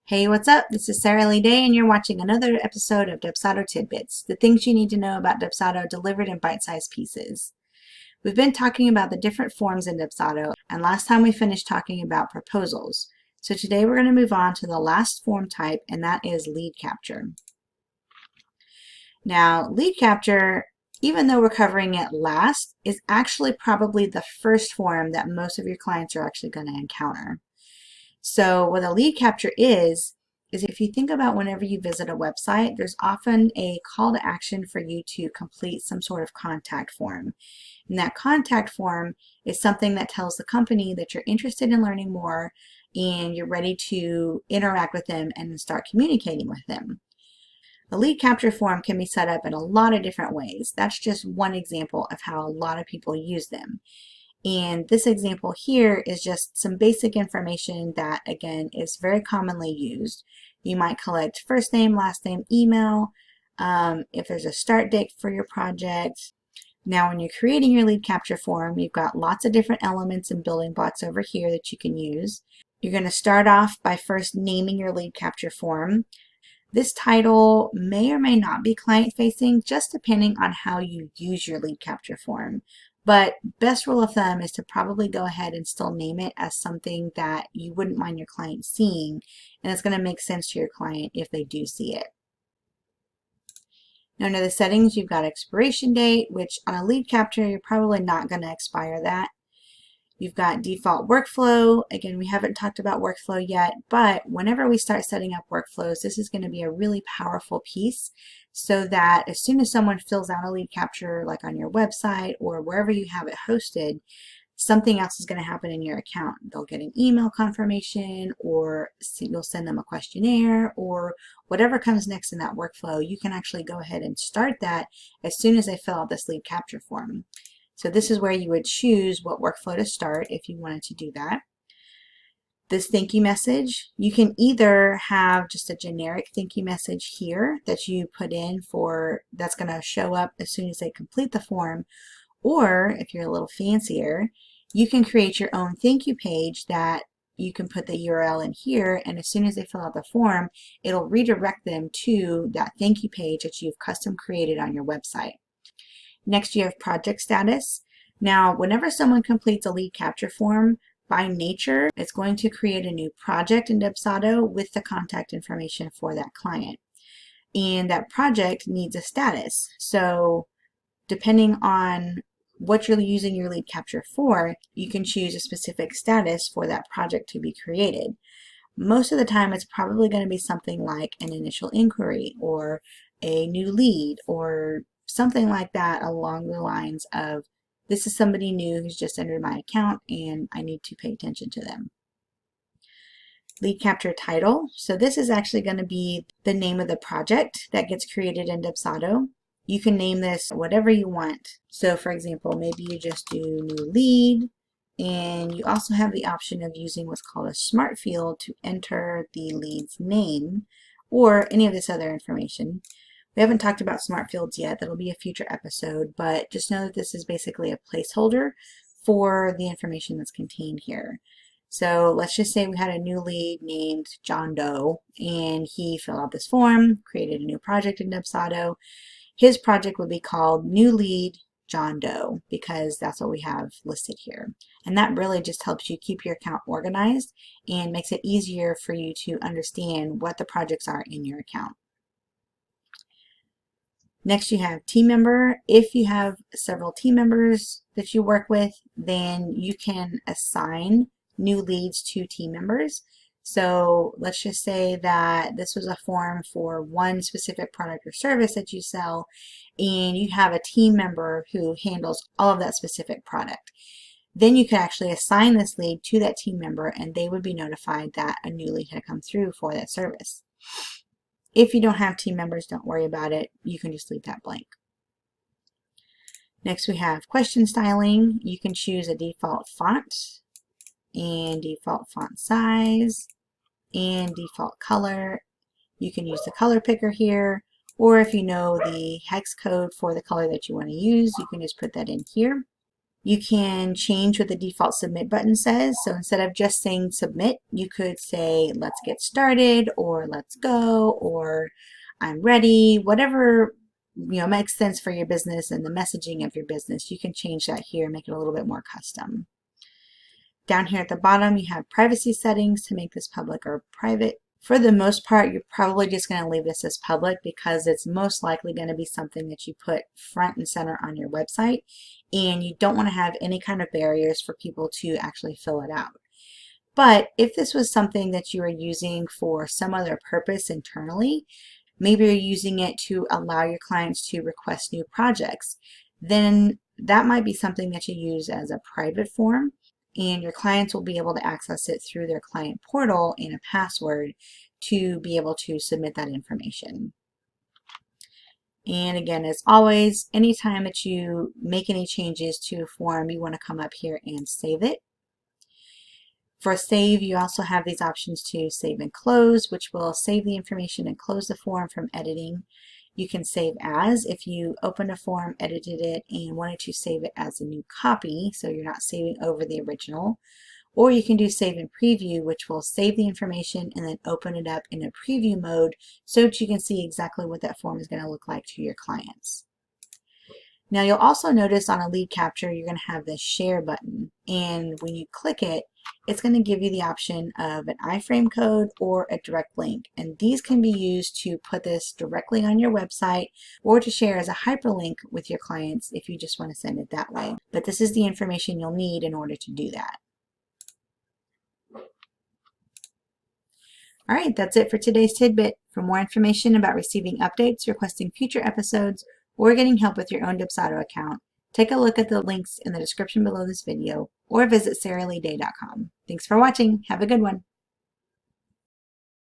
Hey, what's up? This is Sarah Lee Day, and you're watching another episode of Dubsado Tidbits, the things you need to know about Dubsado delivered in bite-sized pieces. We've been talking about the different forms in Dubsado, and last time we finished talking about proposals. So today we're going to move on to the last form type, and that is lead capture. Now, lead capture, even though we're covering it last, is actually probably the first form that most of your clients are actually going to encounter. So what a lead capture is if you think about whenever you visit a website, there's often a call to action for you to complete some sort of contact form. And that contact form is something that tells the company that you're interested in learning more and you're ready to interact with them and start communicating with them. A lead capture form can be set up in a lot of different ways. That's just one example of how a lot of people use them. And this example here is just some basic information that, again, is very commonly used. You might collect first name, last name, email, if there's a start date for your project. Now, when you're creating your lead capture form, you've got lots of different elements and building blocks over here that you can use. You're going to start off by first naming your lead capture form. This title may or may not be client-facing, just depending on how you use your lead capture form. But best rule of thumb is to probably go ahead and still name it as something that you wouldn't mind your client seeing, and it's going to make sense to your client if they do see it. Now, under the settings, you've got expiration date, which on a lead capture, you're probably not going to expire that. You've got default workflow. Again, we haven't talked about workflow yet, but whenever we start setting up workflows, this is going to be a really powerful piece so that as soon as someone fills out a lead capture, like on your website or wherever you have it hosted, something else is going to happen in your account. They'll get an email confirmation, or you'll send them a questionnaire, or whatever comes next in that workflow. You can actually go ahead and start that as soon as they fill out this lead capture form. So this is where you would choose what workflow to start if you wanted to do that. This thank you message, you can either have just a generic thank you message here that you put in that's going to show up as soon as they complete the form, or if you're a little fancier, you can create your own thank you page that you can put the URL in here, and as soon as they fill out the form, it'll redirect them to that thank you page that you've custom created on your website. Next, you have project status. Now, whenever someone completes a lead capture form, by nature, it's going to create a new project in Dubsado with the contact information for that client. And that project needs a status. So depending on what you're using your lead capture for, you can choose a specific status for that project to be created. Most of the time, it's probably going to be something like an initial inquiry or a new lead or something like that along the lines of, this is somebody new who's just entered my account and I need to pay attention to them. Lead capture title. So this is actually going to be the name of the project that gets created in Dubsado. You can name this whatever you want. So for example, maybe you just do new lead, and you also have the option of using what's called a smart field to enter the lead's name or any of this other information. We haven't talked about smart fields yet. That'll be a future episode, but just know that this is basically a placeholder for the information that's contained here. So let's just say we had a new lead named John Doe, and he filled out this form, created a new project in Dubsado. His project would be called New Lead John Doe, because that's what we have listed here. And that really just helps you keep your account organized and makes it easier for you to understand what the projects are in your account. Next, you have team member. If you have several team members that you work with, then you can assign new leads to team members. So let's just say that this was a form for one specific product or service that you sell, and you have a team member who handles all of that specific product. Then you can actually assign this lead to that team member, and they would be notified that a new lead had come through for that service. If you don't have team members, don't worry about it. You can just leave that blank. Next, we have question styling. You can choose a default font and default font size and default color. You can use the color picker here, or if you know the hex code for the color that you want to use, you can just put that in here. You can change what the default submit button says. So instead of just saying submit, you could say let's get started, or let's go, or I'm ready, whatever makes sense for your business and the messaging of your business. You can change that here and make it a little bit more custom. Down here at the bottom, you have privacy settings to make this public or private. For the most part, you're probably just going to leave this as public because it's most likely going to be something that you put front and center on your website, and you don't want to have any kind of barriers for people to actually fill it out. But if this was something that you were using for some other purpose internally, maybe you're using it to allow your clients to request new projects, then that might be something that you use as a private form, and your clients will be able to access it through their client portal and a password to be able to submit that information. And again, as always, anytime that you make any changes to a form, you want to come up here and save it. For save, you also have these options to save and close, which will save the information and close the form from editing. You can save as if you opened a form, edited it, and wanted to save it as a new copy, so you're not saving over the original. Or you can do save and preview, which will save the information and then open it up in a preview mode so that you can see exactly what that form is going to look like to your clients. Now you'll also notice on a lead capture you're going to have this share button, and when you click it, it's going to give you the option of an iframe code or a direct link, and these can be used to put this directly on your website or to share as a hyperlink with your clients if you just want to send it that way. But this is the information you'll need in order to do that. All right, that's it for today's tidbit. For more information about receiving updates, requesting future episodes, or getting help with your own Dubsado account, take a look at the links in the description below this video or visit saraleeday.com. Thanks for watching. Have a good one.